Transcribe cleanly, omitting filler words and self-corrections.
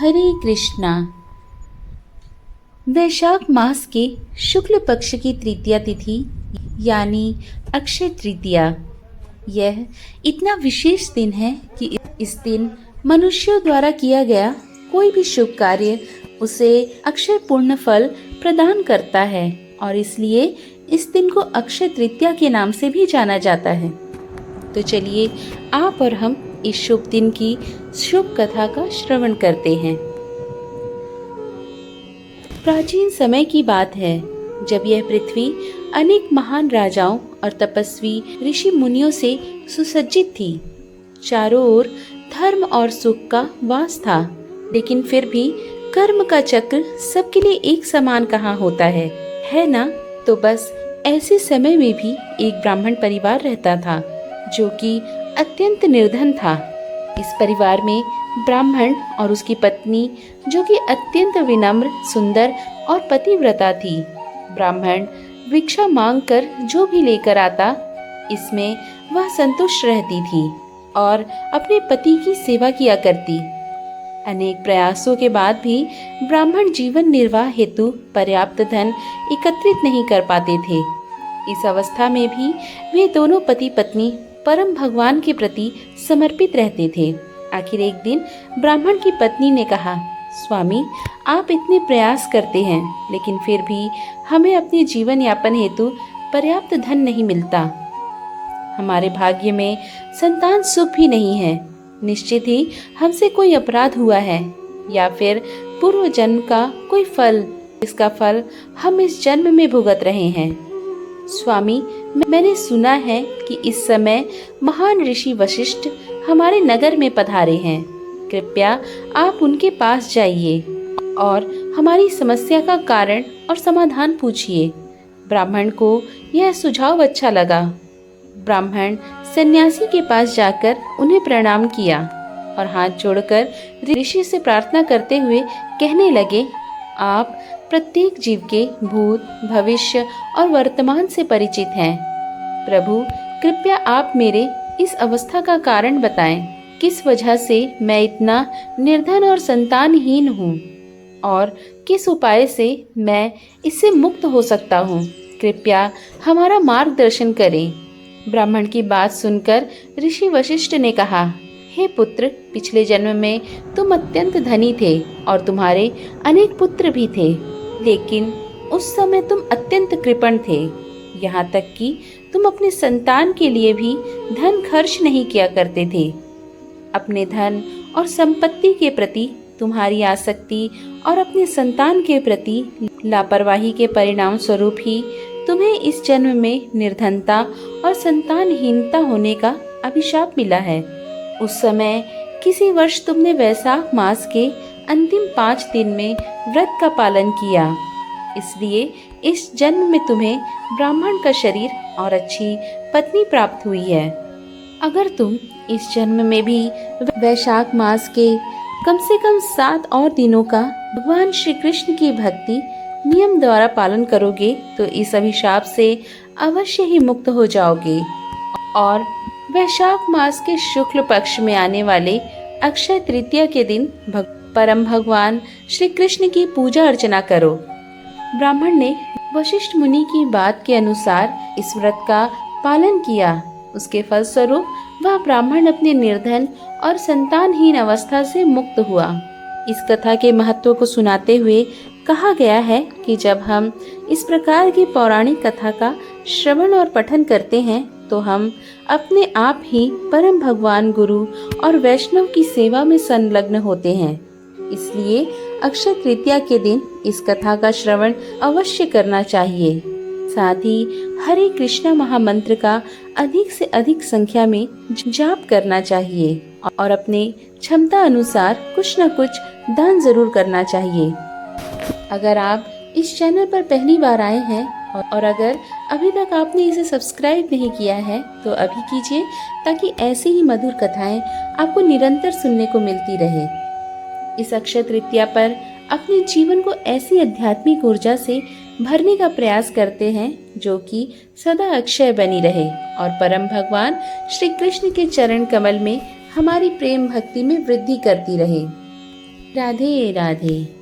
हरे कृष्णा। वैशाख मास के शुक्ल पक्ष की तृतीया तिथि यानी अक्षय तृतीया, यह इतना विशेष दिन है कि इस दिन मनुष्यों द्वारा किया गया कोई भी शुभ कार्य उसे अक्षय पूर्ण फल प्रदान करता है और इसलिए इस दिन को अक्षय तृतीया के नाम से भी जाना जाता है। तो चलिए आप और हम इस शुभ दिन की शुभ कथा का श्रवण करते हैं। प्राचीन समय की बात है जब यह पृथ्वी अनेक महान राजाओं और तपस्वी ऋषि मुनियों से सुसज्जित थी। चारों ओर धर्म और सुख का वास था, लेकिन फिर भी कर्म का चक्र सबके लिए एक समान कहाँ होता है ना। तो बस ऐसे समय में भी एक ब्राह्मण परिवार रहता था जो कि अत्यंत निर्धन था। इस परिवार में ब्राह्मण और उसकी पत्नी जो कि अत्यंत विनम्र, सुंदर और पतिव्रता थी। ब्राह्मण भिक्षा मांगकर जो भी लेकर आता इसमें वह संतुष्ट रहती थी और अपने पति की सेवा किया करती। अनेक प्रयासों के बाद भी ब्राह्मण जीवन निर्वाह हेतु पर्याप्त धन एकत्रित नहीं कर पाते थे। इस अवस्था में भी वे दोनों पति पत्नी परम भगवान के प्रति समर्पित रहते थे। आखिर एक दिन ब्राह्मण की पत्नी ने कहा, स्वामी, आप इतने प्रयास करते हैं लेकिन फिर भी हमें अपने जीवन यापन हेतु पर्याप्त धन नहीं मिलता। हमारे भाग्य में संतान सुख भी नहीं है। निश्चित ही हमसे कोई अपराध हुआ है या फिर पूर्व जन्म का कोई फल, इसका फल हम इस जन्म में भुगत रहे हैं। स्वामी, मैंने सुना है कि इस समय महान ऋषि वशिष्ठ हमारे नगर में पधारे हैं। कृपया आप उनके पास जाइए और हमारी समस्या का कारण और समाधान पूछिए। ब्राह्मण को यह सुझाव अच्छा लगा। ब्राह्मण सन्यासी के पास जाकर उन्हें प्रणाम किया और हाथ जोड़कर ऋषि से प्रार्थना करते हुए कहने लगे, आप प्रत्येक जीव के भूत, भविष्य और वर्तमान से परिचित हैं। प्रभु, कृपया आप मेरे इस अवस्था का कारण बताएं। किस वजह से मैं इतना निर्धन और संतानहीन हूँ और किस उपाय से मैं इससे मुक्त हो सकता हूँ। कृपया हमारा मार्गदर्शन करें। ब्राह्मण की बात सुनकर ऋषि वशिष्ठ ने कहा, हे पुत्र, पिछले जन्म में तुम अत्यंत धनी थे और तुम्हारे अनेक पुत्र भी थे, लेकिन उस समय तुम अत्यंत कृपण थे। यहाँ तक कि तुम अपने संतान के लिए भी धन खर्च नहीं किया करते थे। अपने धन और संपत्ति के प्रति तुम्हारी आसक्ति और अपने संतान के प्रति लापरवाही के परिणाम स्वरूप ही तुम्हें इस जन्म में निर्धनता और संतानहीनता होने का अभिशाप मिला है। उस समय किसी वर्ष तुमने वैशाख मास के अंतिम 5 दिन में व्रत का पालन किया, इसलिए इस जन्म में तुम्हें ब्राह्मण का शरीर और अच्छी पत्नी प्राप्त हुई है। अगर तुम इस जन्म में भी वैशाख मास के कम से कम 7 और दिनों का भगवान श्री कृष्ण की भक्ति नियम द्वारा पालन करोगे तो इस अभिशाप से अवश्य ही मुक्त हो जाओगे और वैशाख मास के शुक्ल पक्ष में आने वाले अक्षय तृतीया के दिन परम भगवान श्री कृष्ण की पूजा अर्चना करो। ब्राह्मण ने वशिष्ठ मुनि की बात के अनुसार इस व्रत का पालन किया। उसके फलस्वरूप वह ब्राह्मण अपने निर्धन और संतानहीन अवस्था से मुक्त हुआ। इस कथा के महत्व को सुनाते हुए कहा गया है कि जब हम इस प्रकार की पौराणिक कथा का श्रवण और पठन करते हैं तो हम अपने आप ही परम भगवान गुरु और वैष्णव की सेवा में संलग्न होते हैं। इसलिए अक्षय तृतीया के दिन इस कथा का श्रवण अवश्य करना चाहिए। साथ ही हरे कृष्णा महामंत्र का अधिक से अधिक संख्या में जाप करना चाहिए और अपने क्षमता अनुसार कुछ न कुछ दान जरूर करना चाहिए। अगर आप इस चैनल पर पहली बार आए हैं और अगर अभी तक आपने इसे सब्सक्राइब नहीं किया है तो अभी कीजिए, ताकि ऐसी ही मधुर कथाएं आपको निरंतर सुनने को मिलती रहे। इस अक्षय तृतीया पर अपने जीवन को ऐसी आध्यात्मिक ऊर्जा से भरने का प्रयास करते हैं जो कि सदा अक्षय बनी रहे और परम भगवान श्री कृष्ण के चरण कमल में हमारी प्रेम भक्ति में वृद्धि करती रहे। राधे राधे।